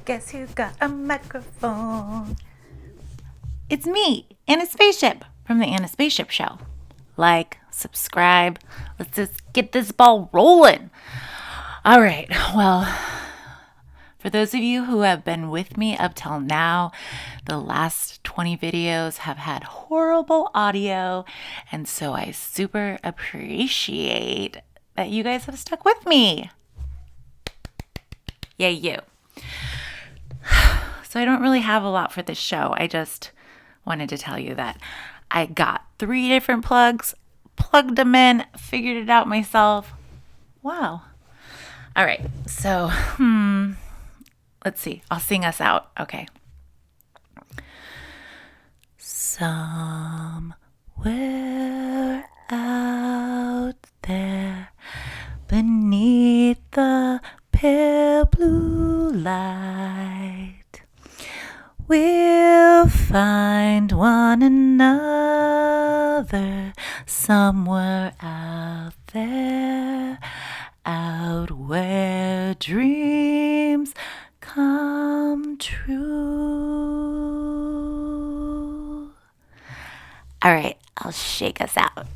Guess who got a microphone? It's me, Anaspaceship from the Anaspaceship Show. Like, subscribe. Let's just get this ball rolling. All right. Well, for those of you who have been with me up till now, the last 20 videos have had horrible audio, and so I super appreciate that you guys have stuck with me. Yay, you. So I don't really have a lot for this show. I just wanted to tell you that I got 3 different plugs, plugged them in, figured it out myself. Wow. All right. So, let's see. I'll sing us out. Okay. Somewhere out there beneath the pale blue light, we'll find one another somewhere out there, out where dreams come true. All right, I'll shake us out.